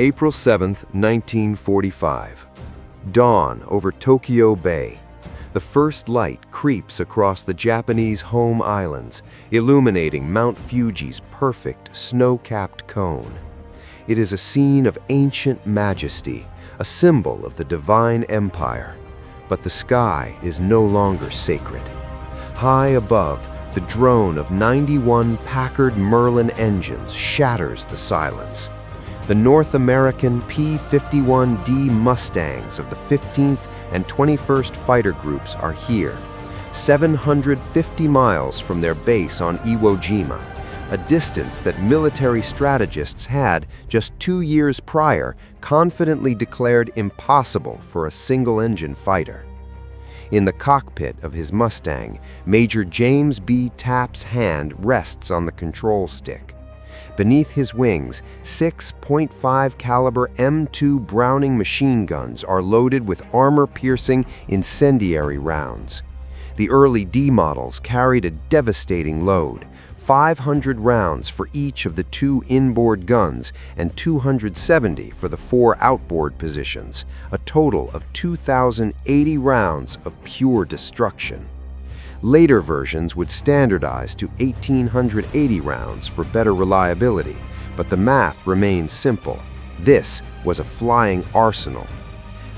April 7, 1945. Dawn over Tokyo Bay. The first light creeps across the Japanese home islands, illuminating Mount Fuji's perfect snow-capped cone. It is a scene of ancient majesty, a symbol of the divine empire. But the sky is no longer sacred. High above, the drone of 91 Packard Merlin engines shatters the silence. The North American P-51D Mustangs of the 15th and 21st Fighter Groups are here, 750 miles from their base on Iwo Jima, a distance that military strategists had, just 2 years prior, confidently declared impossible for a single-engine fighter. In the cockpit of his Mustang, Major James B. Tapp's hand rests on the control stick. Beneath his wings, 6.5 caliber M2 Browning machine guns are loaded with armor-piercing incendiary rounds. The early D models carried a devastating load, 500 rounds for each of the 2 inboard guns and 270 for the 4 outboard positions, a total of 2,080 rounds of pure destruction. Later versions would standardize to 1,880 rounds for better reliability, but the math remained simple. This was a flying arsenal.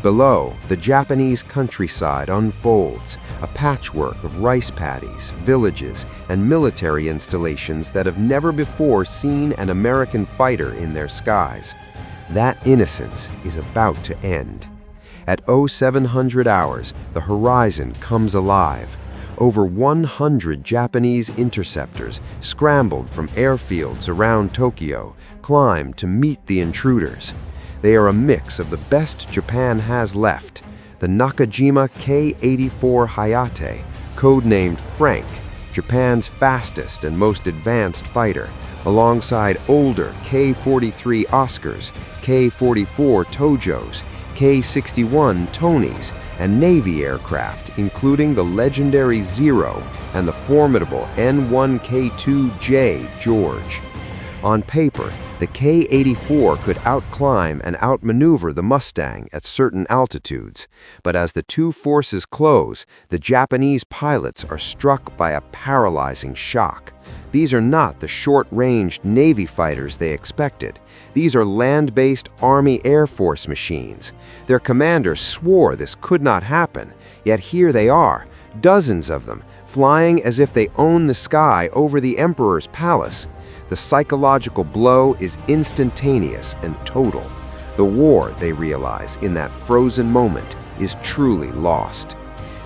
Below, the Japanese countryside unfolds, a patchwork of rice paddies, villages, and military installations that have never before seen an American fighter in their skies. That innocence is about to end. At 0700 hours, the horizon comes alive. Over 100 Japanese interceptors, scrambled from airfields around Tokyo, climb to meet the intruders. They are a mix of the best Japan has left: the Nakajima K-84 Hayate, codenamed Frank, Japan's fastest and most advanced fighter, alongside older K-43 Oscars, K-44 Tojos, K-61 Tonys, and Navy aircraft, including the legendary Zero and the formidable N-1K2J George. On paper, the K-84 could outclimb and outmaneuver the Mustang at certain altitudes, but as the two forces close, the Japanese pilots are struck by a paralyzing shock. These are not the short-ranged Navy fighters they expected. These are land-based Army Air Force machines. Their commanders swore this could not happen, yet here they are, dozens of them, flying as if they own the sky over the Emperor's palace. The psychological blow is instantaneous and total. The war, they realize in that frozen moment, is truly lost.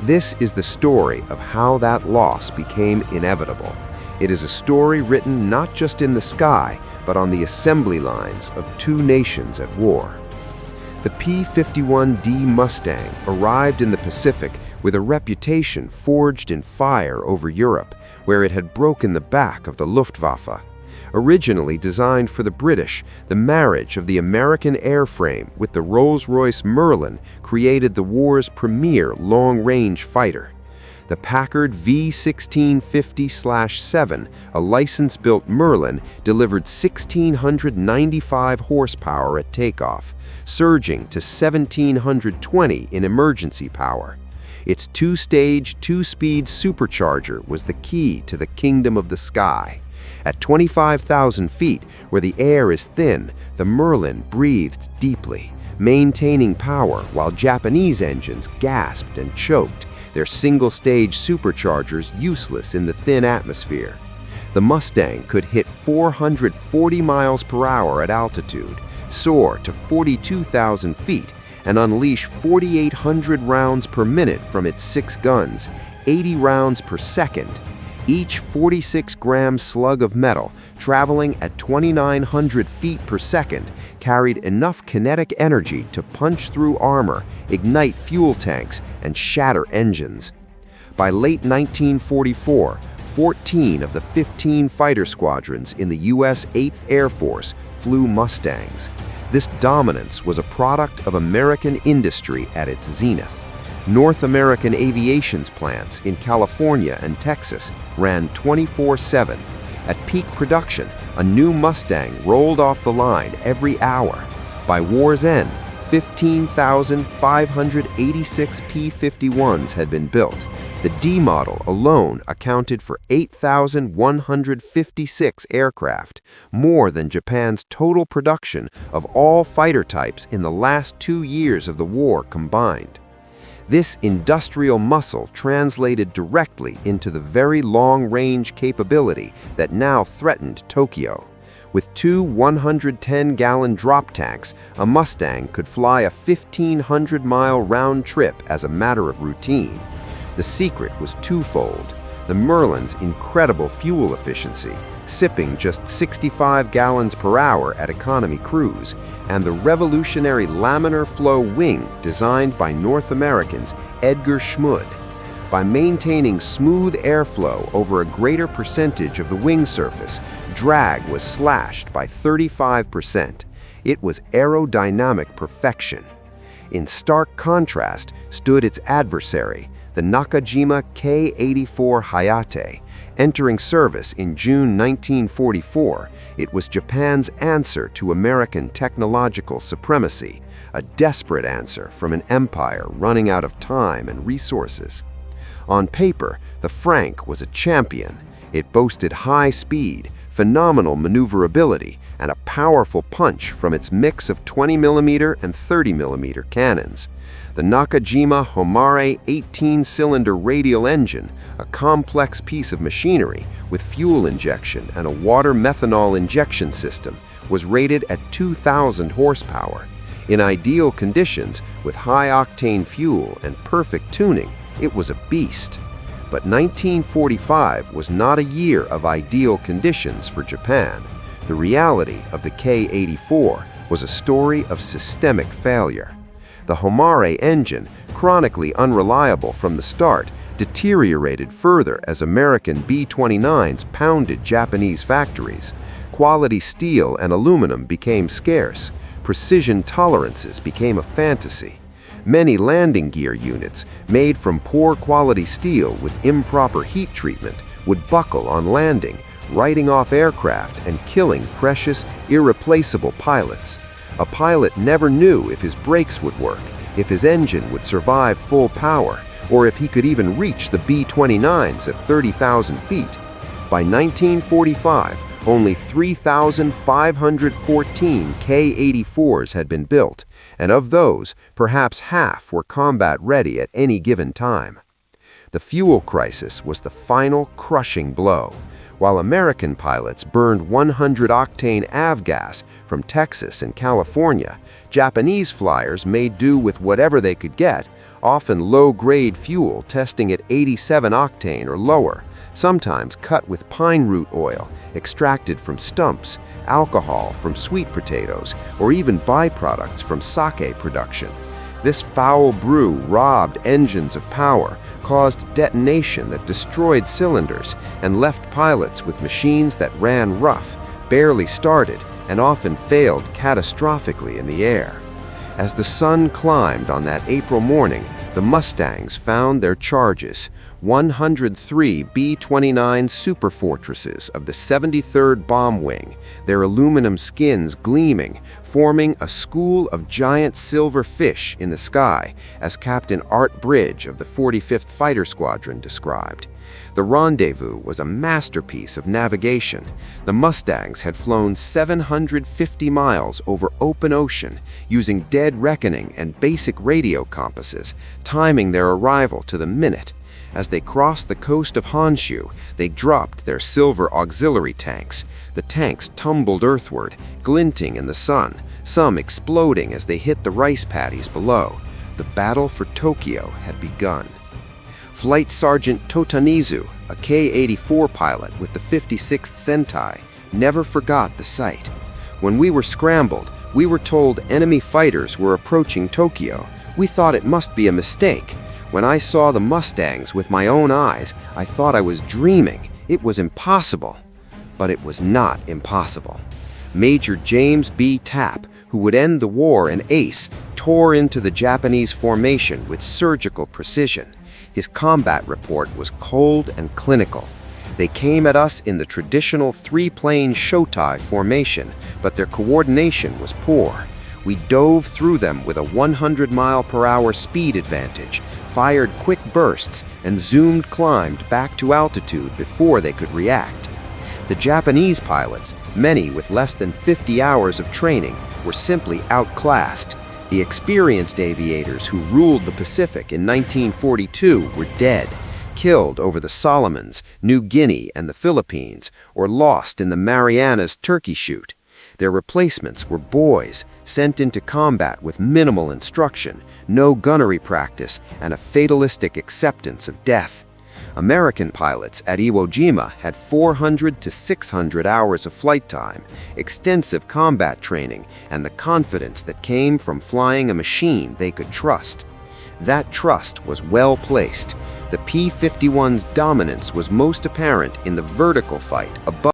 This is the story of how that loss became inevitable. It is a story written not just in the sky, but on the assembly lines of two nations at war. The P-51D Mustang arrived in the Pacific with a reputation forged in fire over Europe, where it had broken the back of the Luftwaffe. Originally designed for the British, the marriage of the American airframe with the Rolls-Royce Merlin created the war's premier long-range fighter. The Packard V1650/7, a license-built Merlin, delivered 1,695 horsepower at takeoff, surging to 1,720 in emergency power. Its two-stage, two-speed supercharger was the key to the kingdom of the sky. At 25,000 feet, where the air is thin, the Merlin breathed deeply, maintaining power while Japanese engines gasped and choked, their single-stage superchargers useless in the thin atmosphere. The Mustang could hit 440 miles per hour at altitude, soar to 42,000 feet, and unleash 4,800 rounds per minute from its 6 guns, 80 rounds per second. Each 46-gram slug of metal, traveling at 2,900 feet per second, carried enough kinetic energy to punch through armor, ignite fuel tanks, and shatter engines. By late 1944, 14 of the 15 fighter squadrons in the U.S. 8th Air Force flew Mustangs. This dominance was a product of American industry at its zenith. North American Aviation's plants in California and Texas ran 24/7. At peak production, a new Mustang rolled off the line every hour. By war's end, 15,586 P-51s had been built. The D model alone accounted for 8,156 aircraft, more than Japan's total production of all fighter types in the last 2 years of the war combined. This industrial muscle translated directly into the very long-range capability that now threatened Tokyo. With two 110-gallon drop tanks, a Mustang could fly a 1,500-mile round trip as a matter of routine. The secret was twofold: the Merlin's incredible fuel efficiency, sipping just 65 gallons per hour at economy cruise, and the revolutionary laminar flow wing designed by North Americans Edgar Schmud. By maintaining smooth airflow over a greater percentage of the wing surface, drag was slashed by 35%. It was aerodynamic perfection. In stark contrast stood its adversary, the Nakajima K-84 Hayate. Entering service in June 1944, it was Japan's answer to American technological supremacy, a desperate answer from an empire running out of time and resources. On paper, the Frank was a champion. It boasted high speed, phenomenal maneuverability, and a powerful punch from its mix of 20mm and 30mm cannons. The Nakajima Homare 18-cylinder radial engine, a complex piece of machinery with fuel injection and a water methanol injection system, was rated at 2,000 horsepower. In ideal conditions, with high-octane fuel and perfect tuning, it was a beast. But 1945 was not a year of ideal conditions for Japan. The reality of the K-84 was a story of systemic failure. The Homare engine, chronically unreliable from the start, deteriorated further as American B-29s pounded Japanese factories. Quality steel and aluminum became scarce. Precision tolerances became a fantasy. Many landing gear units, made from poor quality steel with improper heat treatment, would buckle on landing, writing off aircraft and killing precious, irreplaceable pilots. A pilot never knew if his brakes would work, if his engine would survive full power, or if he could even reach the B-29s at 30,000 feet. By 1945, only 3,514 K-84s had been built, and of those, perhaps half were combat-ready at any given time. The fuel crisis was the final crushing blow. While American pilots burned 100-octane avgas from Texas and California, Japanese flyers made do with whatever they could get, often low-grade fuel testing at 87 octane or lower, sometimes cut with pine root oil, extracted from stumps, alcohol from sweet potatoes, or even byproducts from sake production. This foul brew robbed engines of power, caused detonation that destroyed cylinders, and left pilots with machines that ran rough, barely started, and often failed catastrophically in the air. As the sun climbed on that April morning, the Mustangs found their charges. 103 B-29 Superfortresses of the 73rd Bomb Wing, their aluminum skins gleaming, forming a school of giant silver fish in the sky, as Captain Art Bridge of the 45th Fighter Squadron described. The rendezvous was a masterpiece of navigation. The Mustangs had flown 750 miles over open ocean, using dead reckoning and basic radio compasses, timing their arrival to the minute. As they crossed the coast of Honshu, they dropped their silver auxiliary tanks. The tanks tumbled earthward, glinting in the sun, some exploding as they hit the rice paddies below. The battle for Tokyo had begun. Flight Sergeant Totanizu, a K-84 pilot with the 56th Sentai, never forgot the sight. When we were scrambled, we were told enemy fighters were approaching Tokyo. We thought it must be a mistake. When I saw the Mustangs with my own eyes, I thought I was dreaming. It was impossible. But it was not impossible. Major James B. Tapp, who would end the war an ace, tore into the Japanese formation with surgical precision. His combat report was cold and clinical. They came at us in the traditional three-plane Shotai formation, but their coordination was poor. We dove through them with a 100-mile-per-hour speed advantage, fired quick bursts, and zoomed climbed back to altitude before they could react. The Japanese pilots, many with less than 50 hours of training, were simply outclassed. The experienced aviators who ruled the Pacific in 1942 were dead, killed over the Solomons, New Guinea, and the Philippines, or lost in the Marianas Turkey Shoot. Their replacements were boys sent into combat with minimal instruction, no gunnery practice, and a fatalistic acceptance of death. American pilots at Iwo Jima had 400 to 600 hours of flight time, extensive combat training, and the confidence that came from flying a machine they could trust. That trust was well placed. The P-51's dominance was most apparent in the vertical fight above